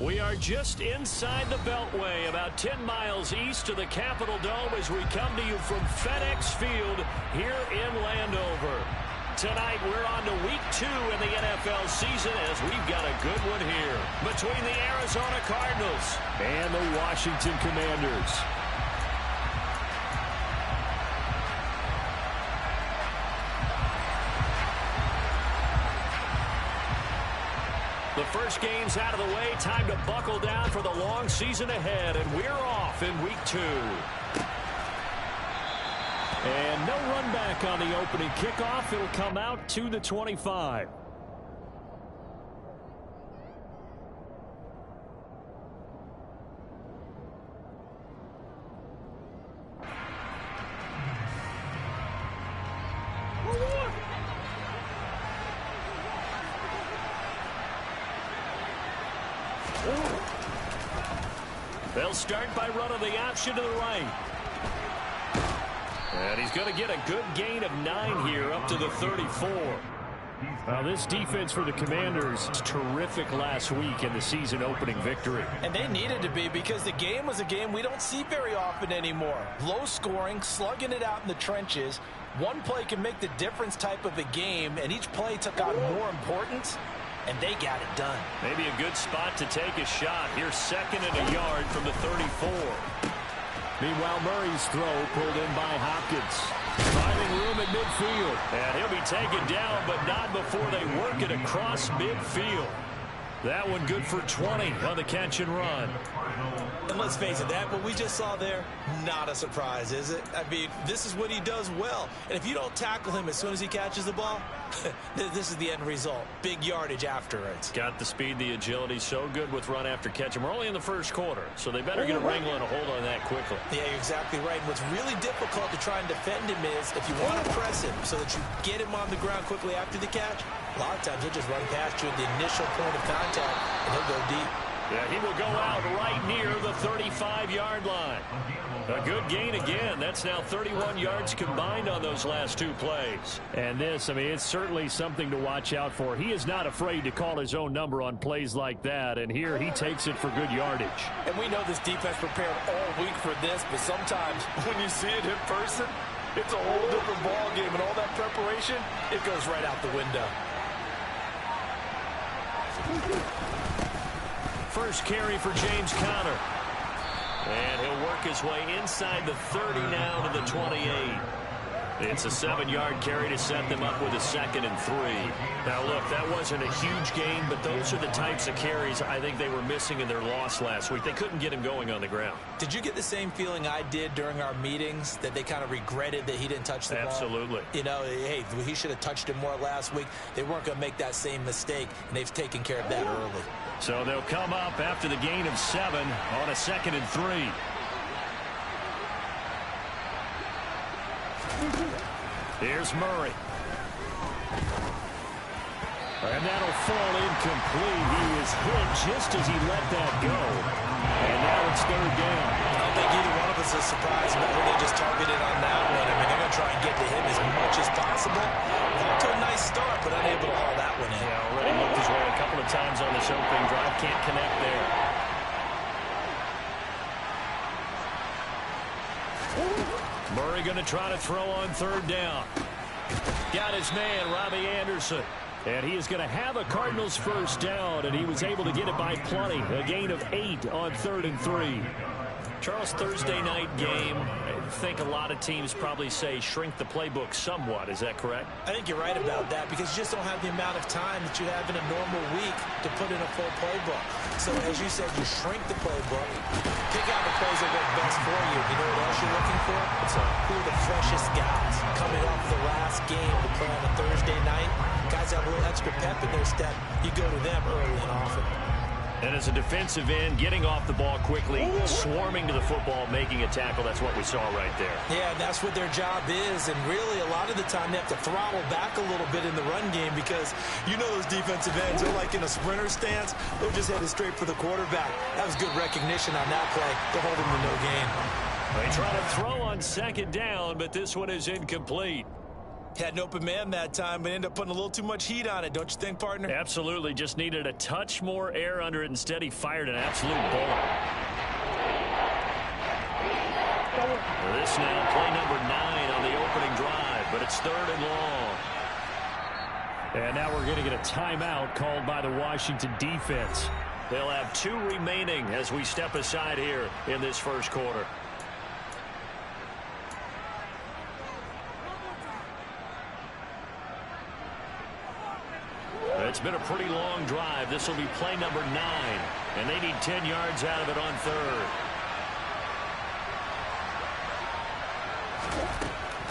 We are just inside the Beltway, about 10 miles east of the Capitol Dome as we come to you from FedEx Field here in Landover. Tonight we're on to week 2 in the NFL season as we've got a good one here between the Arizona Cardinals and the Washington Commanders. The first game's out of the way. Time to buckle down for the long season ahead. And we're off in week 2. And no run back on the opening kickoff. It'll come out to the 25. They'll start by running the option to the right. And he's going to get a good gain of 9 here up to the 34. Now this defense for the Commanders was terrific last week in the season opening victory. And they needed to be because the game was a game we don't see very often anymore. Low scoring, slugging it out in the trenches. One play can make the difference type of a game, and each play took on more importance. And they got it done. Maybe a good spot to take a shot. Here's 2nd and a yard from the 34. Meanwhile, Murray's throw pulled in by Hopkins. Finding room at midfield. And he'll be taken down, but not before they work it across midfield. That one good for 20 on the catch and run. And let's face it, that what we just saw there, not a surprise, is it? I mean, this is what he does well. And if you don't tackle him as soon as he catches the ball, this is the end result. Big yardage afterwards. Got the speed, the agility, so good with run after catch. And we're only in the first quarter, so they better get a wrangle and a hold on that quickly. Yeah, you're exactly right. And what's really difficult to try and defend him is if you want to press him so that you get him on the ground quickly after the catch, a lot of times he'll just run past you at the initial point of contact, and he'll go deep. Yeah, he will go out right near the 35-yard line. A good gain again. That's now 31 yards combined on those last 2 plays. And this, I mean, it's certainly something to watch out for. He is not afraid to call his own number on plays like that. And here he takes it for good yardage. And we know this defense prepared all week for this, but sometimes when you see it in person, it's a whole different ball game. And all that preparation, it goes right out the window. First carry for James Conner. And he'll work his way inside the 30 now to the 28. It's a 7-yard carry to set them up with a 2nd and 3. Now, look, that wasn't a huge gain, but those are the types of carries I think they were missing in their loss last week. They couldn't get him going on the ground. Did you get the same feeling I did during our meetings, that they kind of regretted that he didn't touch the ball? Absolutely. You know, hey, he should have touched it more last week. They weren't going to make that same mistake, and they've taken care of that early. So they'll come up after the gain of 7 on a 2nd and 3. Here's Murray. And that'll fall incomplete. He was hit just as he let that go. And now it's 3rd down. I don't think either one of us is surprised about who they just targeted on that one. I mean, they're going to try and get to him as much as possible. Off to a nice start, but unable to haul that one in. Yeah, already looked his way a couple of times on this opening drive. Can't connect there. Murray going to try to throw on 3rd down. Got his man, Robbie Anderson. And he is going to have a Cardinals first down, and he was able to get it by plenty. A gain of 8 on 3rd and 3. Charles, Thursday night game, I think a lot of teams probably say shrink the playbook somewhat. Is that correct? I think you're right about that because you just don't have the amount of time that you have in a normal week to put in a full playbook. So, as you said, you shrink the playbook, pick out the plays that work best for you. You know what else you're looking for? Who are the freshest guys coming off the last game to play on a Thursday night? Guys have a little extra pep in their step. You go to them early and often. And as a defensive end, getting off the ball quickly, swarming to the football, making a tackle, that's what we saw right there. Yeah, that's what their job is. And really, a lot of the time, they have to throttle back a little bit in the run game because you know those defensive ends are like in a sprinter stance. They're just headed straight for the quarterback. That was good recognition on that play to hold him to no gain. They try to throw on 2nd down, but this one is incomplete. Had an open man that time, but ended up putting a little too much heat on it, don't you think, partner? Absolutely. Just needed a touch more air under it. Instead, he fired an absolute bullet. This now play number 9 on the opening drive, but it's 3rd and long. And now we're going to get a timeout called by the Washington defense. They'll have 2 remaining as we step aside here in this first quarter. It's been a pretty long drive. This will be play number 9, and they need 10 yards out of it on 3rd.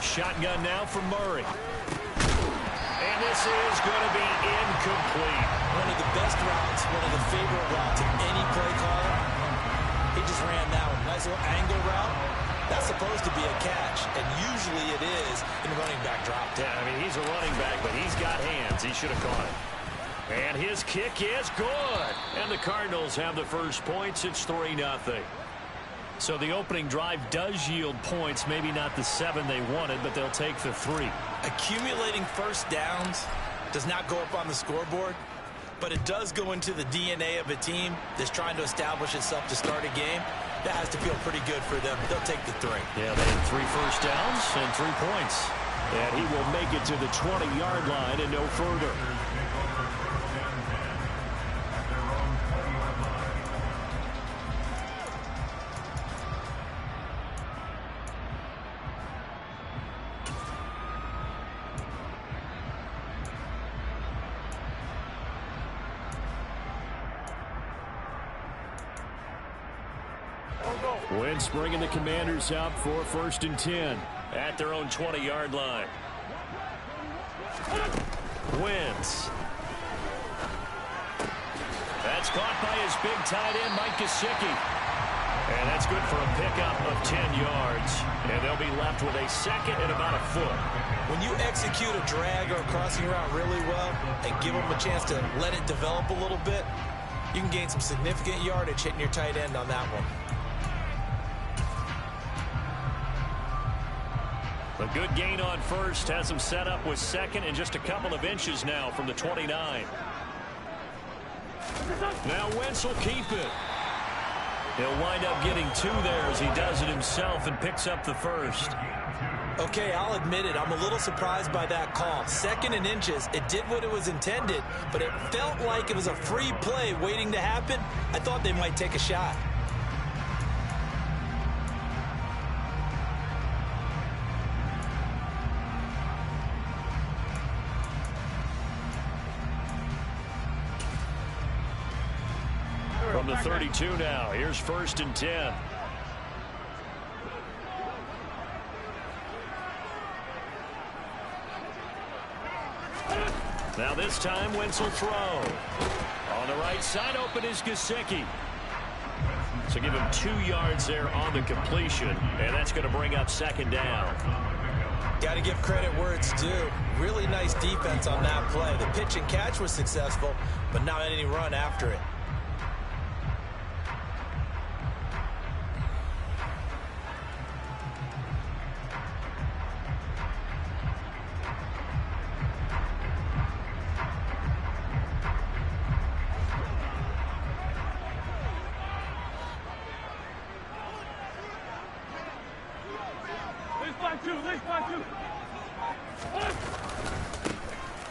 Shotgun now for Murray. And this is going to be incomplete. One of the best routes, one of the favorite routes of any play caller. He just ran that one. Nice little angle route. That's supposed to be a catch, and usually it is in running back drop. Yeah, I mean, he's a running back, but he's got hands. He should have caught it. And his kick is good. And the Cardinals have the first points. It's 3-0. So the opening drive does yield points. Maybe not the 7 they wanted, but they'll take the 3. Accumulating first downs does not go up on the scoreboard, but it does go into the DNA of a team that's trying to establish itself to start a game. That has to feel pretty good for them. They'll take the 3. Yeah, they had 3 first downs and 3 points. And he will make it to the 20-yard line and no further. Wentz bringing the Commanders out for 1st and 10 at their own 20-yard line. Wentz. That's caught by his big tight end, Mike Gesicki. And that's good for a pickup of 10 yards. And they'll be left with a 2nd and about a foot. When you execute a drag or a crossing route really well and give them a chance to let it develop a little bit, you can gain some significant yardage hitting your tight end on that one. A good gain on 1st has him set up with 2nd and just a couple of inches now from the 29. Now Wentz will keep it. He'll wind up getting 2 there as he does it himself and picks up the 1st. Okay, I'll admit it. I'm a little surprised by that call. 2nd and inches. It did what it was intended, but it felt like it was a free play waiting to happen. I thought they might take a shot. From the 32 now, here's 1st and 10. Now this time, Wentz will throw. On the right side, open is Gesicki. So give him 2 yards there on the completion, and that's going to bring up 2nd down. Got to give credit where it's due. Really nice defense on that play. The pitch and catch was successful, but not any run after it.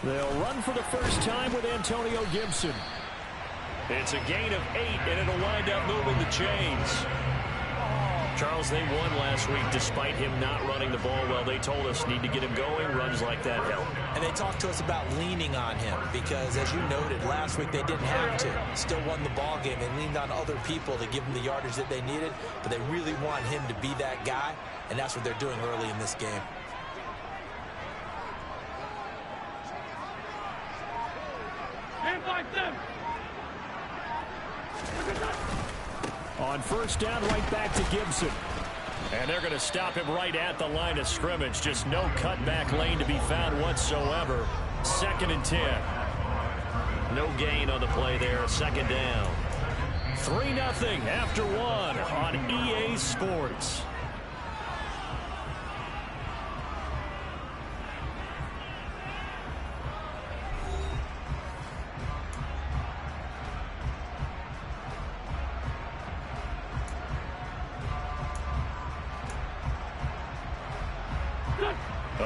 They'll run for the first time with Antonio Gibson. It's a gain of 8, and it'll wind up moving the chains. Charles, they won last week despite him not running the ball well. They told us need to get him going. Runs like that help. And they talked to us about leaning on him because, as you noted, last week they didn't have to. Still won the ball game. They leaned on other people to give them the yardage that they needed, but they really want him to be that guy, and that's what they're doing early in this game. On 1st down, right back to Gibson. And they're going to stop him right at the line of scrimmage. Just no cutback lane to be found whatsoever. 2nd and 10. No gain on the play there. 2nd down. 3-0 after 1 on EA Sports.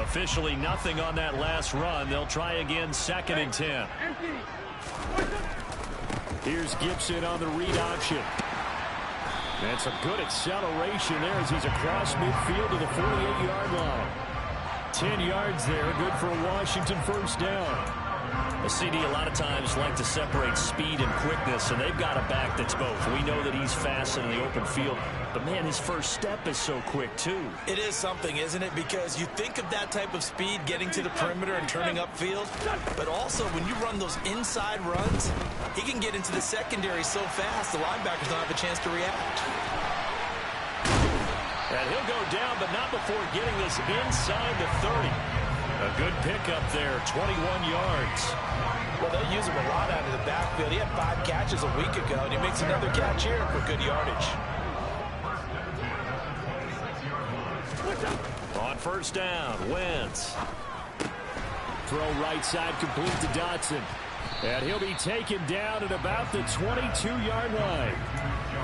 Officially nothing on that last run. They'll try again, 2nd and 10. Here's Gibson on the read option. That's a good acceleration there as he's across midfield to the 48-yard line. 10 yards there, good for a Washington first down. A CD a lot of times like to separate speed and quickness, and they've got a back that's both. We know that he's fast in the open field, but man, his first step is so quick too. It is something, isn't it? Because you think of that type of speed getting to the perimeter and turning upfield, but also when you run those inside runs, he can get into the secondary so fast the linebackers don't have a chance to react. And he'll go down, but not before getting this inside the 30. A good pickup there, 21 yards. Well, they'll use him a lot out of the backfield. He had 5 catches a week ago, and he makes another catch here for good yardage. On first down, Wentz. Throw right side complete to Dotson. And he'll be taken down at about the 22-yard line.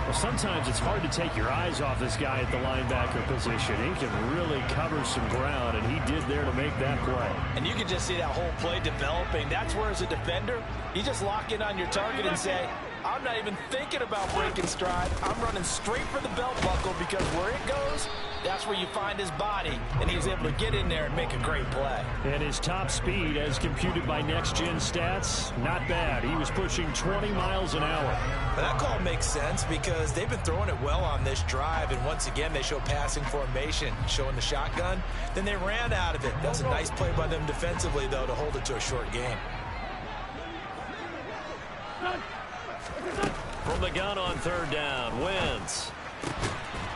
Well, sometimes it's hard to take your eyes off this guy at the linebacker position. He can really cover some ground, and he did there to make that play. And you can just see that whole play developing. That's where, as a defender, you just lock in on your target and say, I'm not even thinking about breaking stride. I'm running straight for the belt buckle because where it goes, that's where you find his body. And he was able to get in there and make a great play. And his top speed, as computed by Next Gen Stats, not bad. He was pushing 20 miles an hour. But that call makes sense because they've been throwing it well on this drive. And once again, they show passing formation, showing the shotgun. Then they ran out of it. That's a nice play by them defensively, though, to hold it to a short game. From the gun on third down, Wentz.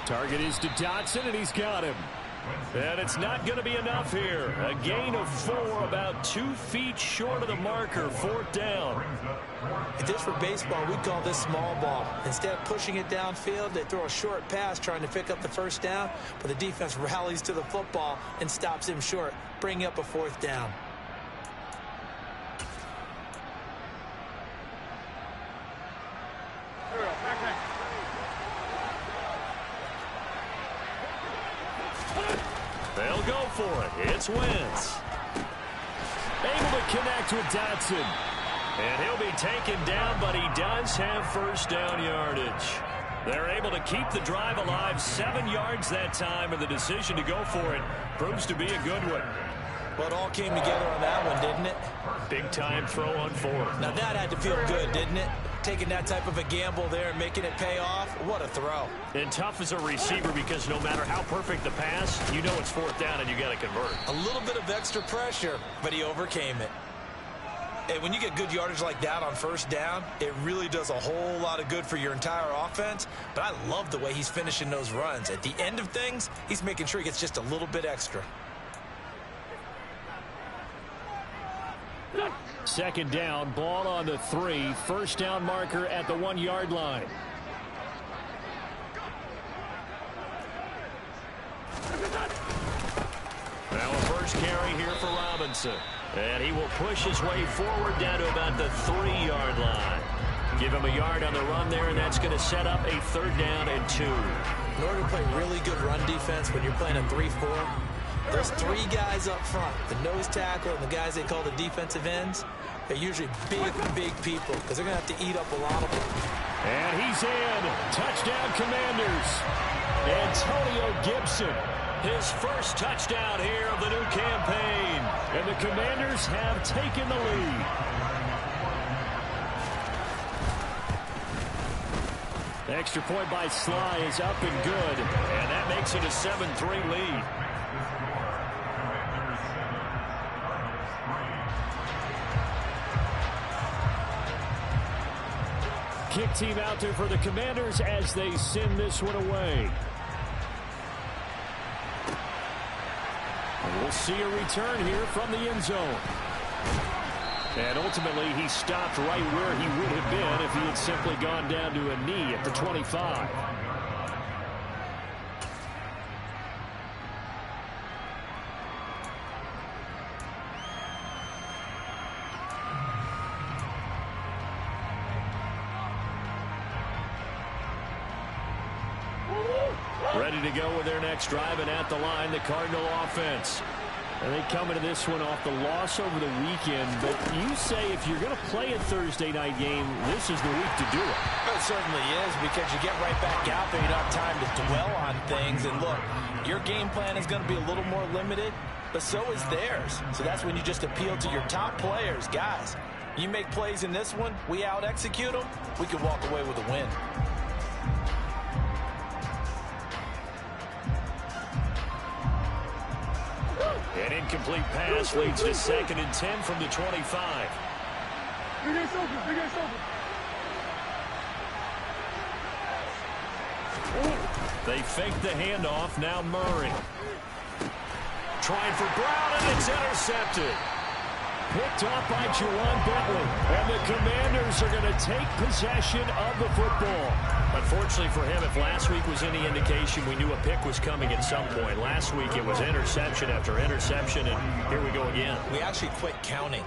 Target is to Dotson, and he's got him. And it's not going to be enough here. A gain of 4, about 2 feet short of the marker, 4th down. If this were baseball, we'd call this small ball. Instead of pushing it downfield, they throw a short pass trying to pick up the first down, but the defense rallies to the football and stops him short, bringing up a 4th down. They'll go for it. It's Wentz. Able to connect with Dotson. And he'll be taken down, but he does have first down yardage. They're able to keep the drive alive, 7 yards that time, and the decision to go for it proves to be a good one. Well, it all came together on that one, didn't it? Big-time throw on 4th. Now, that had to feel good, didn't it? Taking that type of a gamble there and making it pay off. What a throw. And tough as a receiver because no matter how perfect the pass, you know it's 4th down and you got to convert. A little bit of extra pressure, but he overcame it. And when you get good yardage like that on first down, it really does a whole lot of good for your entire offense. But I love the way he's finishing those runs. At the end of things, he's making sure he gets just a little bit extra. 2nd down, ball on the 3. First down marker at the 1-yard line. Now a first carry here for Robinson. And he will push his way forward down to about the 3-yard line. Give him a yard on the run there, and that's going to set up a 3rd down and 2. In order to play really good run defense when you're playing a 3-4, those 3 guys up front, the nose tackle and the guys they call the defensive ends, they're usually big people because they're going to have to eat up a lot of them. And he's in. Touchdown, Commanders. Antonio Gibson, his first touchdown here of the new campaign. And the Commanders have taken the lead. Extra point by Sly is up and good. And that makes it a 7-3 lead. Kick team out there for the Commanders as they send this one away. And we'll see a return here from the end zone. And ultimately, he stopped right where he would have been if he had simply gone down to a knee at the 25. Ready to go with their next drive, and at the line, the Cardinal offense. And they come into this one off the loss over the weekend. But you say if you're going to play a Thursday night game, this is the week to do it. It certainly is, because you get right back out there. You don't have time to dwell on things. And look, your game plan is going to be a little more limited, but so is theirs. So that's when you just appeal to your top players. Guys, you make plays in this one, we out-execute them, we can walk away with a win. An incomplete pass leads to 2nd and 10 from the 25. They fake the handoff. Now Murray. Trying for Brown, and it's intercepted. Picked off by Juwan Bentley. And the Commanders are going to take possession of the football. Unfortunately for him, if last week was any indication, we knew a pick was coming at some point. Last week it was interception after interception, and here we go again. We actually quit counting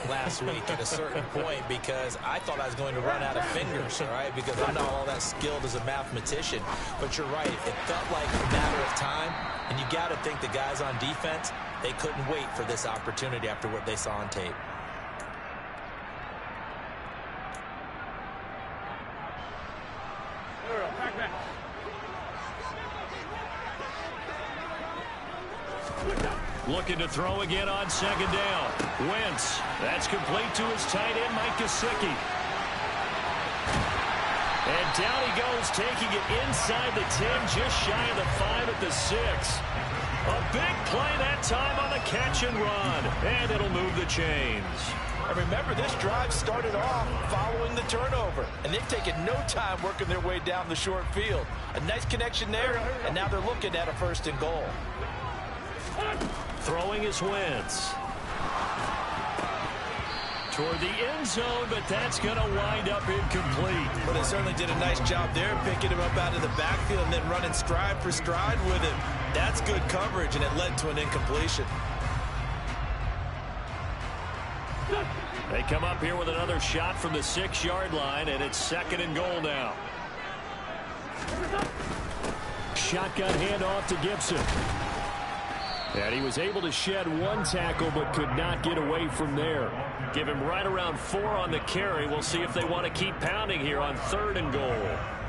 last week at a certain point because I thought I was going to run out of fingers, all right, because I'm not all that skilled as a mathematician. But you're right, it felt like a matter of time, and you got to think the guys on defense, they couldn't wait for this opportunity after what they saw on tape. Looking to throw again on 2nd down. Wentz. That's complete to his tight end, Mike Gesicki. And down he goes, taking it inside the 10, just shy of the 5 at the 6. A big play that time on the catch and run. And it'll move the chains. And remember, this drive started off following the turnover, and they've taken no time working their way down the short field. A nice connection there, and now they're looking at a 1st and goal. Throwing is Wentz. Toward the end zone, but that's going to wind up incomplete. But they certainly did a nice job there, picking him up out of the backfield and then running stride for stride with him. That's good coverage, and it led to an incompletion. They come up here with another shot from the 6-yard line, and it's 2nd and goal now. Shotgun handoff to Gibson. And he was able to shed 1 tackle, but could not get away from there. Give him right around 4 on the carry. We'll see if they want to keep pounding here on 3rd and goal.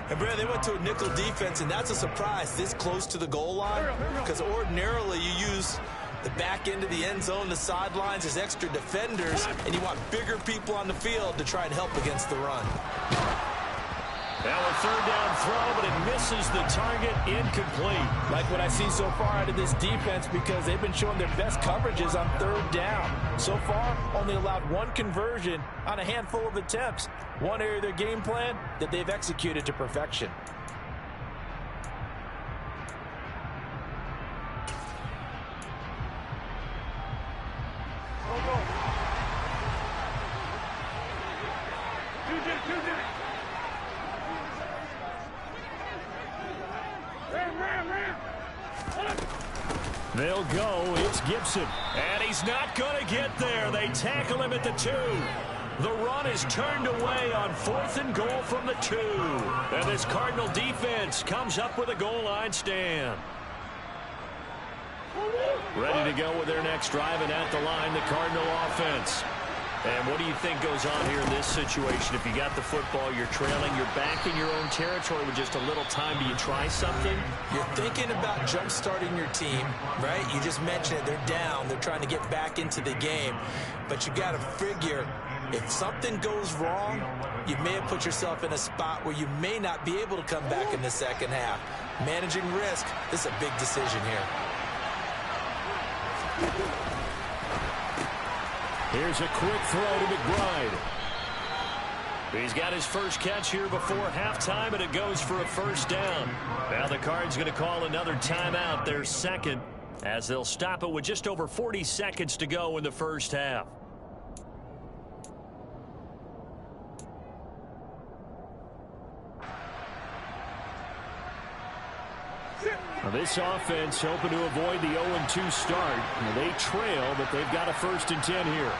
And, Brad, they went to a nickel defense, and that's a surprise this close to the goal line, because ordinarily you use the back end of the end zone, the sidelines as extra defenders, and you want bigger people on the field to try and help against the run. Now a 3rd down throw, but it misses the target, incomplete. Like what I see so far out of this defense, because they've been showing their best coverages on 3rd down. So far, only allowed 1 conversion on a handful of attempts. One area of their game plan that they've executed to perfection. They'll go. It's Gibson. And he's not going to get there. They tackle him at the 2. The run is turned away on 4th and goal from the 2. And this Cardinal defense comes up with a goal line stand. Ready to go with their next drive, and at the line, the Cardinal offense. And what do you think goes on here in this situation? If you got the football, you're trailing, you're back in your own territory with just a little time. Do you try something? You're thinking about jump-starting your team, right? You just mentioned it. They're down. They're trying to get back into the game. But you got to figure, if something goes wrong, you may have put yourself in a spot where you may not be able to come back in the second half. Managing risk, this is a big decision here. Here's a quick throw to McBride. He's got his first catch here before halftime, and it goes for a 1st down. Now the Cards going to call another timeout, their 2nd, as they'll stop it with just over 40 seconds to go in the first half. Now this offense hoping to avoid the 0-2 start. Now they trail, but they've got a 1st and 10 here.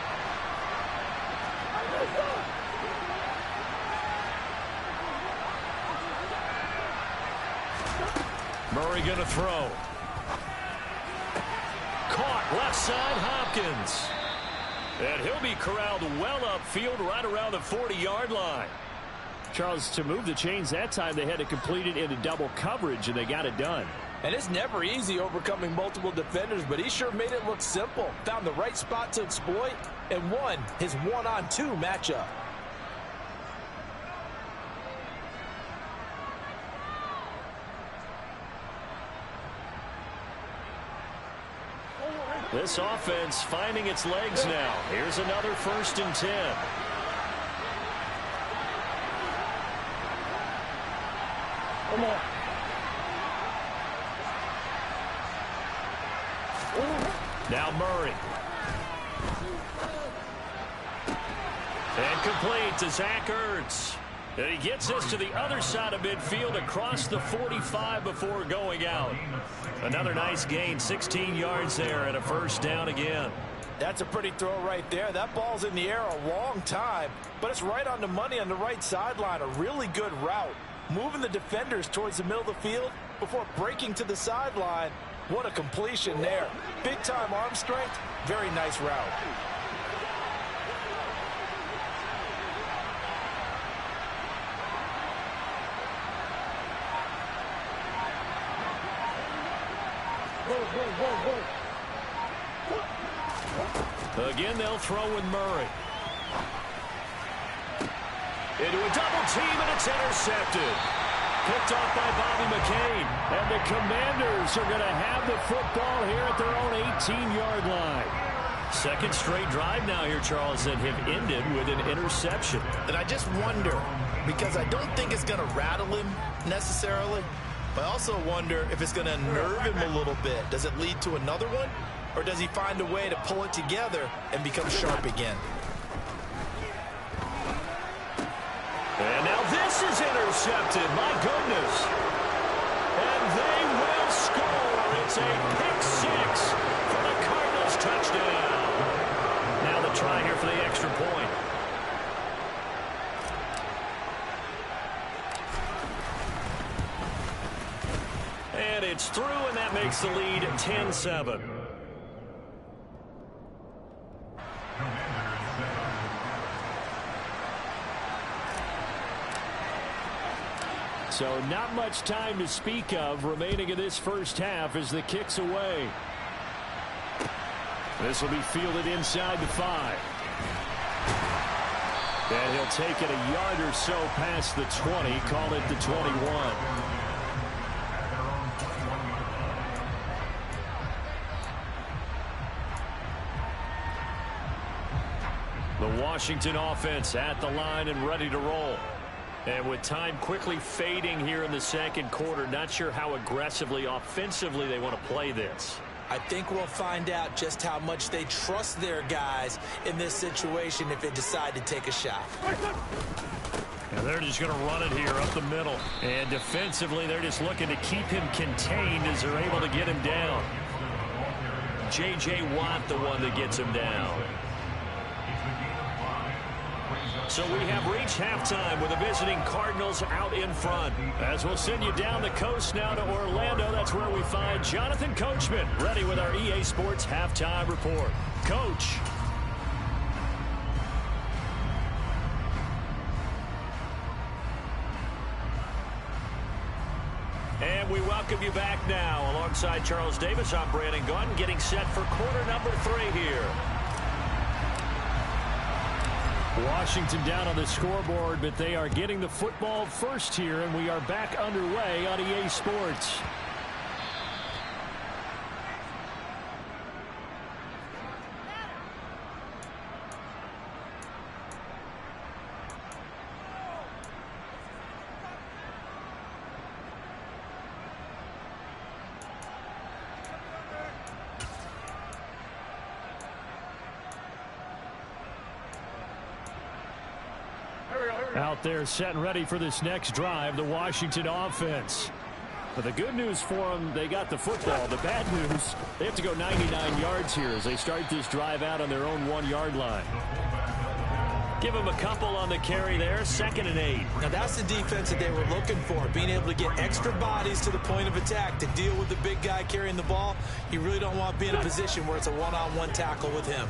Murray going to throw. Caught Left side, Hopkins. And he'll be corralled well upfield right around the 40-yard line. Charles, to move the chains that time, they had to complete it into double coverage, and they got it done. And it's never easy overcoming multiple defenders, but he sure made it look simple. Found the right spot to exploit and won his one-on-two matchup. This offense finding its legs now. Here's another 1st and 10. Now Murray. And complete to Zach Ertz. And he gets this to the other side of midfield across the 45 before going out. Another nice gain, 16 yards there and a 1st down again. That's a pretty throw right there. That ball's in the air a long time, but it's right on the money on the right sideline. A really good route. Moving the defenders towards the middle of the field before breaking to the sideline. What a completion there. Big-time arm strength. Very nice route. Again, they'll throw with Murray. Into a double team, and it's intercepted. Picked off by Bobby McCain. And the Commanders are going to have the football here at their own 18-yard line. Second straight drive now here, Charles, that have ended with an interception. And I just wonder, because I don't think it's going to rattle him necessarily, but I also wonder if it's going to unnerve him a little bit. Does it lead to another one? Or does he find a way to pull it together and become sharp again? And now this is intercepted. My goodness. And they will score. It's a pick-6 for the Cardinals touchdown. Now the try here for the extra point. And it's through, and that makes the lead 10-7. So not much time to speak of remaining in this first half as the kick's away. This will be fielded inside the 5. And he'll take it a yard or so past the 20, call it the 21. The Washington offense at the line and ready to roll. And with time quickly fading here in the second quarter, not sure how aggressively, offensively they want to play this. I think we'll find out just how much they trust their guys in this situation if they decide to take a shot. And they're just going to run it here up the middle. And defensively, they're just looking to keep him contained as they're able to get him down. J.J. Watt, the one that gets him down. So we have reached halftime with the visiting Cardinals out in front. As we'll send you down the coast now to Orlando, that's where we find Jonathan Coachman, ready with our EA Sports Halftime Report. Coach. And we welcome you back now. Alongside Charles Davis, I'm Brandon Gaudin, getting set for quarter number 3 here. Washington down on the scoreboard, but they are getting the football first here, and we are back underway on EA Sports. Out there set and ready for this next drive, the Washington offense. But the good news for them, they got the football. The bad news, they have to go 99 yards here as they start this drive out on their own 1-yard line. Give him a couple on the carry there, 2nd and 8. Now that's the defense that they were looking for, being able to get extra bodies to the point of attack to deal with the big guy carrying the ball. You really don't want to be in a position where it's a one-on-one tackle with him.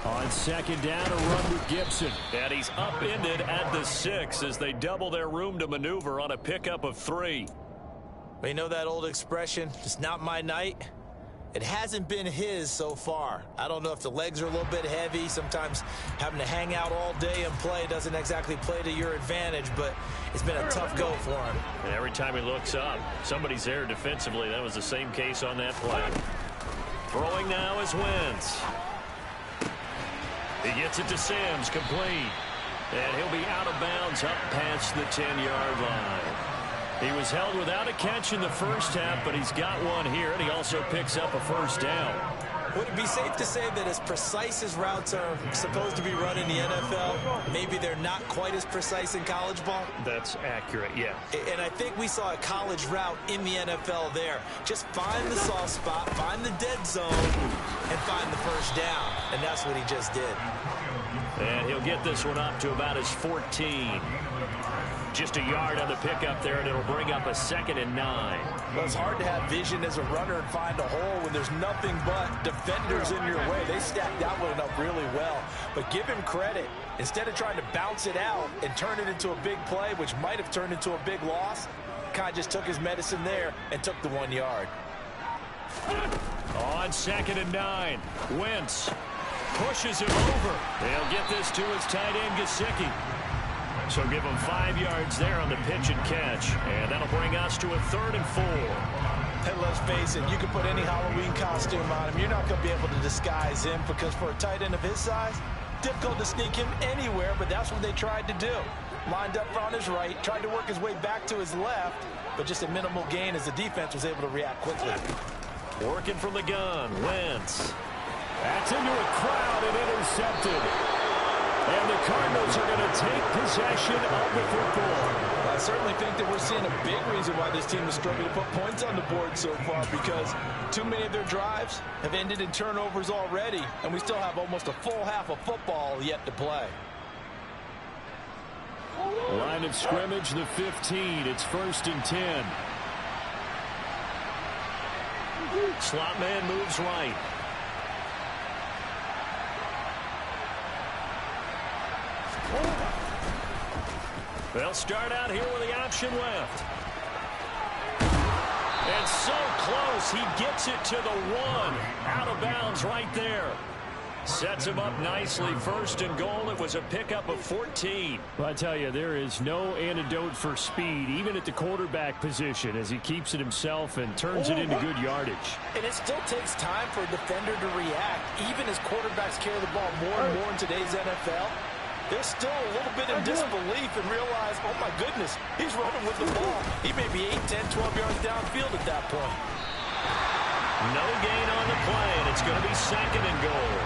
On 2nd down, a run with Gibson. And he's upended at the 6 as they double their room to maneuver on a pickup of 3. But you know that old expression, it's not my night? It hasn't been his so far. I don't know if the legs are a little bit heavy. Sometimes having to hang out all day and play doesn't exactly play to your advantage, but it's been a tough go for him. And every time he looks up, somebody's there defensively. That was the same case on that play. Throwing now is Wentz. He gets it to Sims, complete. And he'll be out of bounds up past the 10-yard line. He was held without a catch in the first half, but he's got one here, and he also picks up a first down. Would it be safe to say that as precise as routes are supposed to be run in the NFL, maybe they're not quite as precise in college ball? That's accurate, yeah. And I think we saw a college route in the NFL there. Just find the soft spot, find the dead zone, and find the first down. And that's what he just did. And he'll get this one up to about his 14. Just a yard on the pickup there, and it'll bring up a 2nd and 9. Well, it's hard to have vision as a runner and find a hole when there's nothing but defenders in your way. They stacked that one up really well. But give him credit. Instead of trying to bounce it out and turn it into a big play, which might have turned into a big loss, kind of just took his medicine there and took the 1 yard. On 2nd and 9, Wentz pushes him over. They'll get this to his tight end, Gesicki. So give him 5 yards there on the pitch and catch. And that'll bring us to a 3rd and 4. And let's face it, you can put any Halloween costume on him. You're not going to be able to disguise him because for a tight end of his size, difficult to sneak him anywhere, but that's what they tried to do. Lined up on his right, tried to work his way back to his left, but just a minimal gain as the defense was able to react quickly. Working from the gun, Wentz. That's into a crowd and intercepted. And the Cardinals are going to take possession of the football. I certainly think that we're seeing a big reason why this team is struggling to put points on the board so far, because too many of their drives have ended in turnovers already, and we still have almost a full half of football yet to play. Line of scrimmage, the 15. It's 1st and 10. Slot man moves right. They'll start out here with the option left. And so close, he gets it to the 1. Out of bounds right there. Sets him up nicely. 1st and goal. It was a pickup of 14. Well, I tell you, there is no antidote for speed, even at the quarterback position, as he keeps it himself and turns it into good yardage. And it still takes time for a defender to react, even as quarterbacks carry the ball more and more in today's NFL. They're still a little bit in disbelief and realize, oh my goodness, he's running with the ball. He may be 8, 10, 12 yards downfield at that point. No gain on the play, and it's going to be 2nd and goal.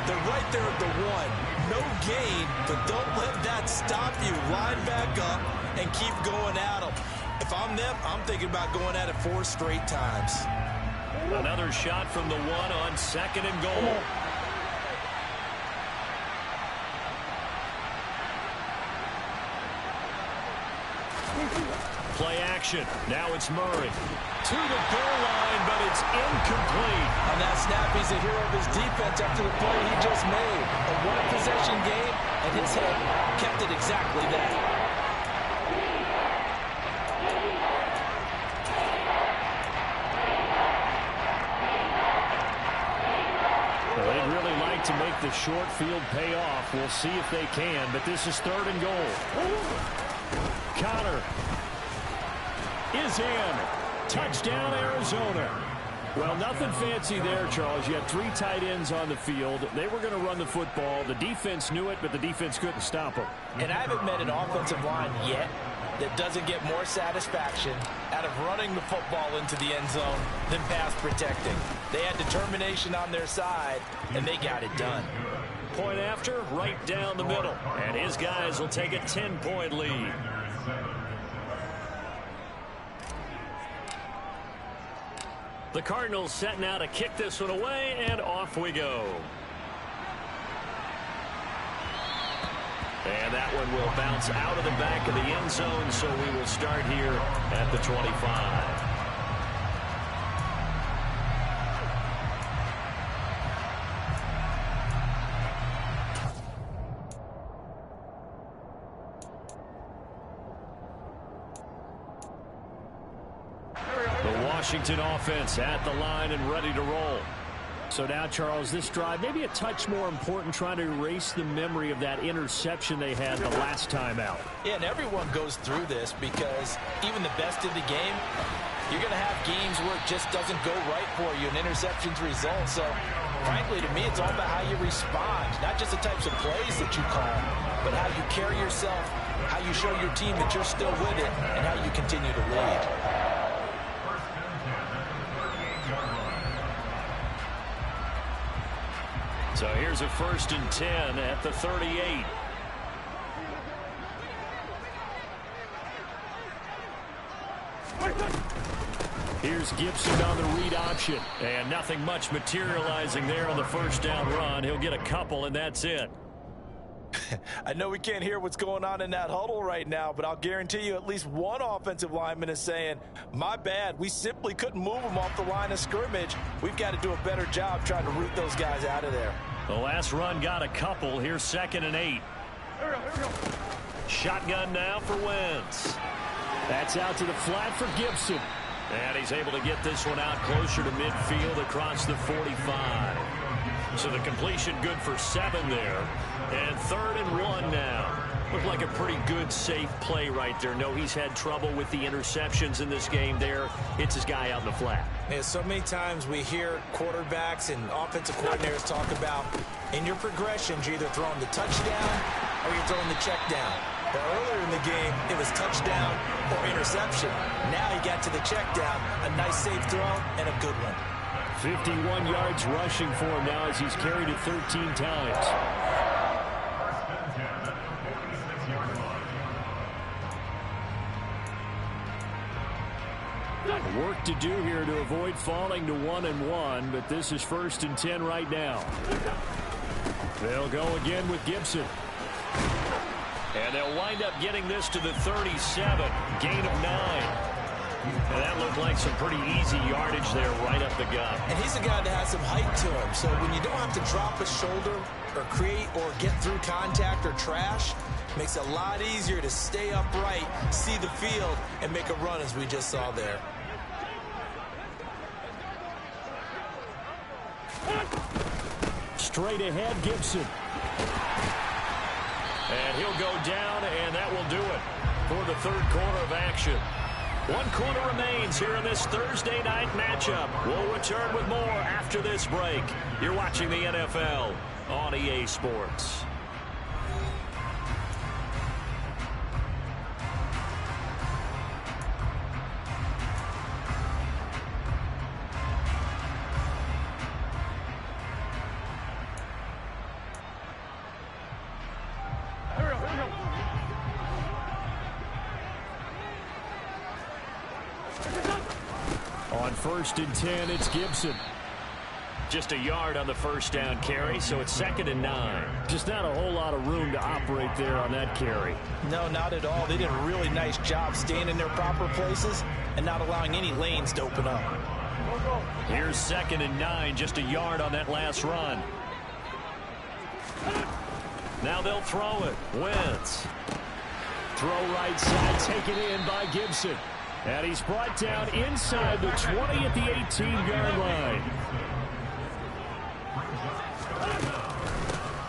They're right there at the 1. No gain, but don't let that stop you. Line back up and keep going at them. If I'm them, I'm thinking about going at it 4 straight times. Another shot from the 1 on 2nd and goal. Play action. Now it's Murray. To the goal line, but it's incomplete. On that snap, he's a hero of his defense after the play he just made. A one-possession game, and his head kept it exactly that. Well, they'd really like to make the short field pay off. We'll see if they can, but this is 3rd and goal. Connor is in. Touchdown, Arizona. Well, nothing fancy there, Charles. You had 3 tight ends on the field. They were going to run the football. The defense knew it, but the defense couldn't stop them. And I haven't met an offensive line yet that doesn't get more satisfaction out of running the football into the end zone than pass protecting. They had determination on their side, and they got it done. Point after, right down the middle. And his guys will take a 10-point lead. The Cardinals setting out to kick this one away, and off we go. And that one will bounce out of the back of the end zone, so we will start here at the 25. The Washington offense at the line and ready to roll. So now, Charles, this drive maybe a touch more important, trying to erase the memory of that interception they had the last time out. Yeah, and everyone goes through this because even the best in the game, you're going to have games where it just doesn't go right for you, and interceptions result. So, frankly, to me, it's all about how you respond, not just the types of plays that you call, but how you carry yourself, how you show your team that you're still with it, and how you continue to lead. So here's a 1st and 10 at the 38. Here's Gibson on the read option. And nothing much materializing there on the first down run. He'll get a couple, and that's it. I know we can't hear what's going on in that huddle right now, but I'll guarantee you at least one offensive lineman is saying, my bad, we simply couldn't move them off the line of scrimmage. We've got to do a better job trying to root those guys out of there. The last run got a couple. Here's 2nd and 8. Shotgun now for Wentz. That's out to the flat for Gibson. And he's able to get this one out closer to midfield across the 45. So the completion good for 7 there. And 3rd and 1 now. Looked like a pretty good, safe play right there. No, he's had trouble with the interceptions in this game there. It's his guy out in the flat. Yeah, so many times we hear quarterbacks and offensive coordinators talk about in your progressions, you're either throwing the touchdown or you're throwing the check down. But earlier in the game, it was touchdown or interception. Now he got to the check down, a nice safe throw, and a good one. 51 yards rushing for him now as he's carried it 13 times. Work to do here to avoid falling to 1-1, but this is 1st and 10 right now. They'll go again with Gibson. And they'll wind up getting this to the 37, gain of 9. And that looked like some pretty easy yardage there right up the gut. And he's a guy that has some height to him, so when you don't have to drop a shoulder or create or get through contact or trash, makes it a lot easier to stay upright, see the field, and make a run as we just saw there. Straight ahead, Gibson. And he'll go down, and that will do it for the 3rd quarter of action. 1 quarter remains here in this Thursday night matchup. We'll return with more after this break. You're watching the NFL on EA Sports. On 1st and 10, it's Gibson. Just a yard on the first down carry, so it's 2nd and 9. Just not a whole lot of room to operate there on that carry. No, not at all. They did a really nice job staying in their proper places and not allowing any lanes to open up. Here's 2nd and 9, just a yard on that last run. Now they'll throw it. Wentz. Throw right side, taken in by Gibson. And he's brought down inside the 20 at the 18-yard line.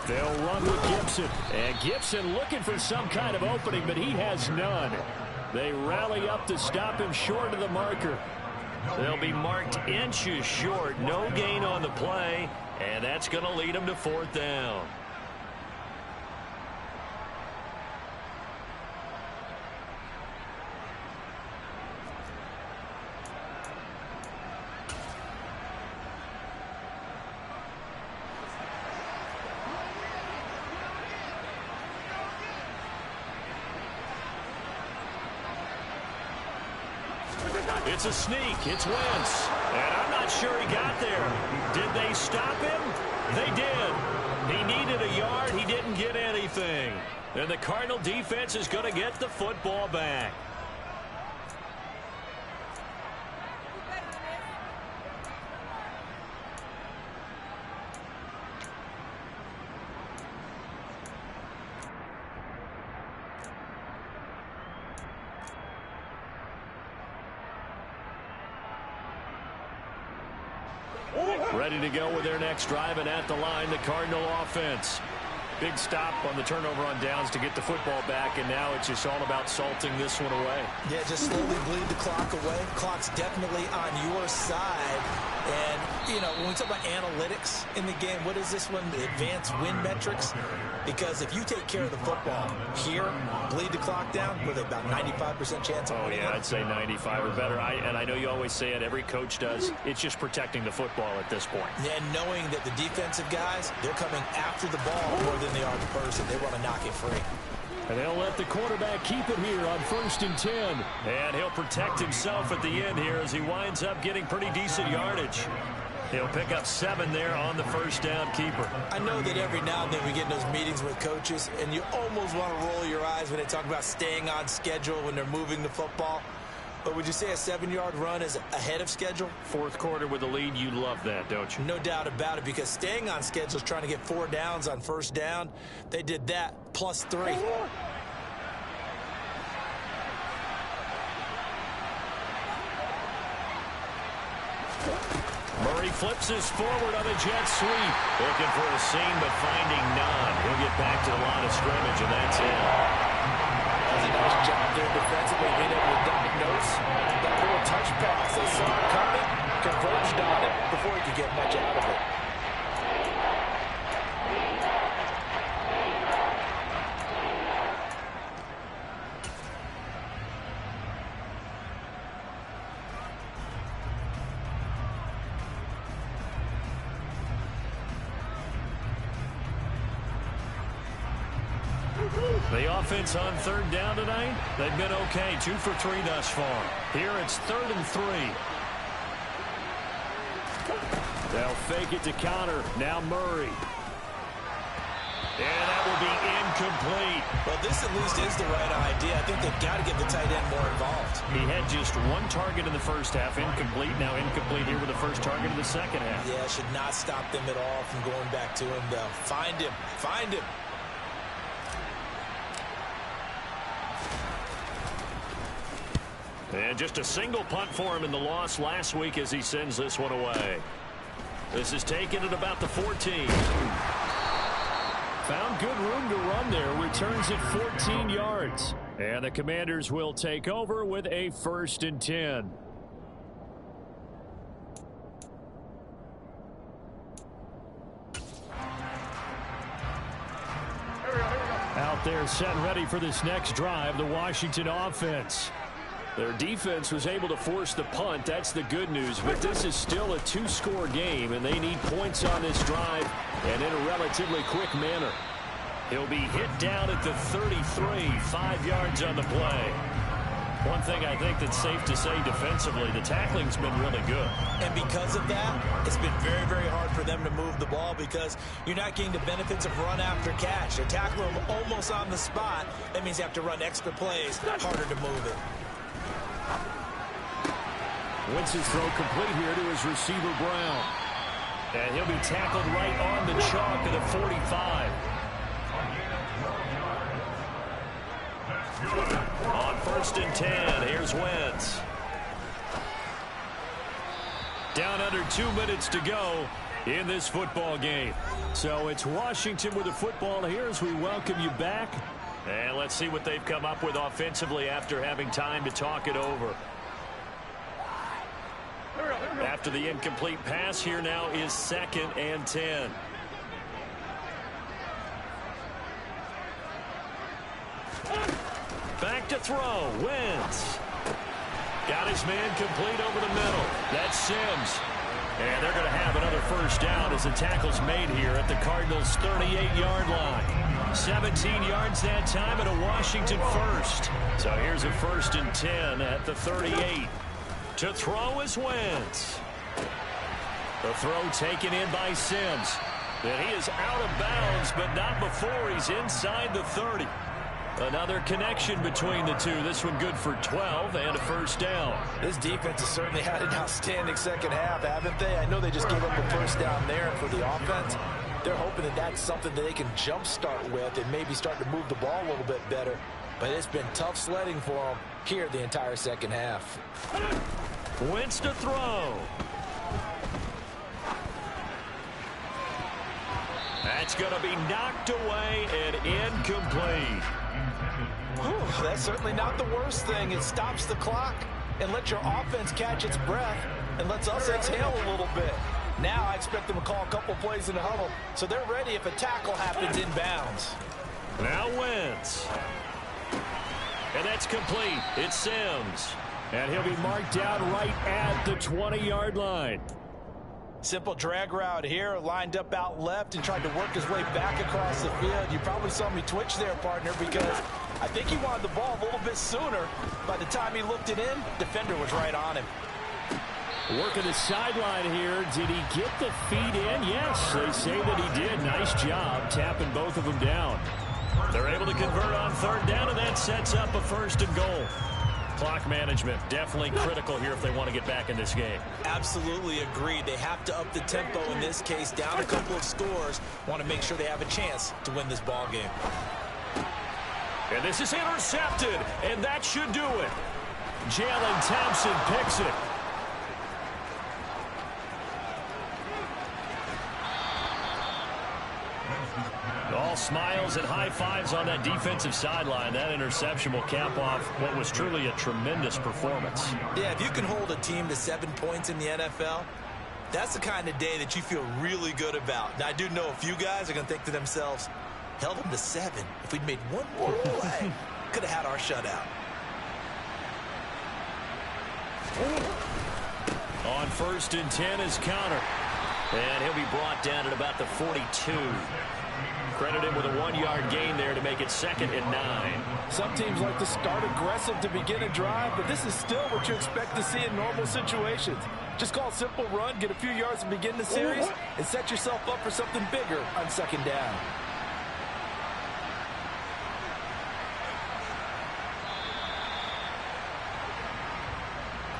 They'll run with Gibson. And Gibson looking for some kind of opening, but he has none. They rally up to stop him short of the marker. They'll be marked inches short. No gain on the play. And that's going to lead them to 4th down. It's a sneak. It's Wentz. And I'm not sure he got there. Did they stop him? They did. He needed a yard. He didn't get anything. And the Cardinal defense is going to get the football back. Ready to go with their next drive, and at the line, the Cardinal offense. Big stop on the turnover on downs to get the football back, and now it's just all about salting this one away. Yeah, just slowly bleed the clock away. Clock's definitely on your side. And, you know, when we talk about analytics in the game, what is this one? The advanced win metrics? Because if you take care of the football here, bleed the clock down, with about 95% chance of winning. Oh, yeah, I'd say 95 or better. And I know you always say it, every coach does. It's just protecting the football at this point. Yeah, and knowing that the defensive guys, they're coming after the ball more than they are the person. They want to knock it free. And they'll let the quarterback keep it here on 1st and 10. And he'll protect himself at the end here as he winds up getting pretty decent yardage. He'll pick up 7 there on the first down keeper. I know that every now and then we get in those meetings with coaches, and you almost want to roll your eyes when they talk about staying on schedule when they're moving the football. But would you say a 7-yard run is ahead of schedule? Fourth quarter with the lead, you love that, don't you? No doubt about it, because staying on schedule is trying to get 4 downs on first down. They did that, plus 3. Murray flips his forward on a jet sweep. Looking for a seam, but finding none. He'll get back to the line of scrimmage, and that's it. That's a nice job there defensively, being able to diagnose that little touch pass. They saw it coming, converged on it before he could get much out of it. The offense on 3rd down tonight, they've been okay. 2 for 3 thus far. Here it's 3rd and 3. They'll fake it to counter. Now Murray. And that will be incomplete. Well, this at least is the right idea. I think they've got to get the tight end more involved. He had just 1 target in the first half, incomplete. Now incomplete here with the first target in the second half. Yeah, should not stop them at all from going back to him, though. Find him. Find him. And just a single punt for him in the loss last week as he sends this one away. This is taken at about the 14. Found good room to run there. Returns at 14 yards. And the Commanders will take over with a 1st and 10. Out there set and ready for this next drive, the Washington offense. Their defense was able to force the punt. That's the good news. But this is still a 2-score game, and they need points on this drive and in a relatively quick manner. He'll be hit down at the 33, 5 yards on the play. One thing I think that's safe to say defensively, the tackling's been really good. And because of that, it's been very, very hard for them to move the ball because you're not getting the benefits of run after catch. They tackle them almost on the spot. That means you have to run extra plays, harder to move it. Wentz's throw complete here to his receiver, Brown. And he'll be tackled right on the chalk of the 45. On 1st and 10, here's Wentz. Down under 2 minutes to go in this football game. So it's Washington with the football here as we welcome you back. And let's see what they've come up with offensively after having time to talk it over. After the incomplete pass, here now is 2nd and 10. Back to throw. Wentz. Got his man complete over the middle. That's Sims. And they're going to have another first down as the tackle's made here at the Cardinals' 38-yard line. 17 yards that time and a Washington first. So here's a 1st and 10 at the 38. To throw is Wentz. The throw taken in by Sims. And he is out of bounds, but not before he's inside the 30. Another connection between the two. This one good for 12 and a first down. This defense has certainly had an outstanding second half, haven't they? I know they just gave up a first down there, and for the offense, they're hoping that that's something that they can jumpstart with and maybe start to move the ball a little bit better. But it's been tough sledding for them here the entire second half. Wentz to throw. That's going to be knocked away and incomplete. Whew, that's certainly not the worst thing. It stops the clock and lets your offense catch its breath and lets us exhale a little bit. Now I expect them to call a couple plays in the huddle, so they're ready if a tackle happens inbounds. Now Wentz. And that's complete. It's Sims. And he'll be marked down right at the 20-yard line. Simple drag route here, lined up out left and tried to work his way back across the field. You probably saw me twitch there, partner, because I think he wanted the ball a little bit sooner. By the time he looked it in, defender was right on him. Working the sideline here. Did he get the feet in? Yes, they say that he did. Nice job tapping both of them down. They're able to convert on third down, and that sets up a first and goal. Clock management definitely critical here if they want to get back in this game. Absolutely agreed. They have to up the tempo in this case, down a couple of scores. Want to make sure they have a chance to win this ball game. And this is intercepted, and that should do it. Jalen Thompson picks it. All smiles and high fives on that defensive sideline. That interception will cap off what was truly a tremendous performance. Yeah, if you can hold a team to 7 points in the NFL, that's the kind of day that you feel really good about. Now, I do know a few guys are going to think to themselves, held them to 7. If we'd made one more play, could have had our shutout. On first and 10 is Conner. And he'll be brought down at about the 42. Credit him with a 1-yard gain there to make it 2nd and 9. Some teams like to start aggressive to begin a drive, but this is still what you expect to see in normal situations. Just call a simple run, get a few yards to begin the series, and set yourself up for something bigger on 2nd down.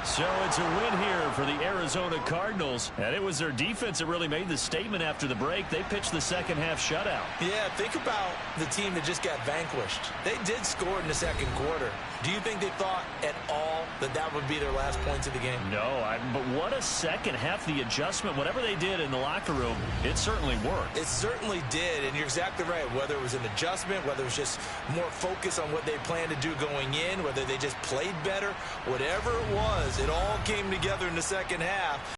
So it's a win here for the Arizona Cardinals. And it was their defense that really made the statement after the break. They pitched the second half shutout. Yeah, think about the team that just got vanquished. They did score in the second quarter. Do you think they thought at all that that would be their last points of the game? No, but what a second half. The adjustment, whatever they did in the locker room, it certainly worked. It certainly did, and you're exactly right. Whether it was an adjustment, whether it was just more focus on what they planned to do going in, whether they just played better, whatever it was, it all came together in the second half.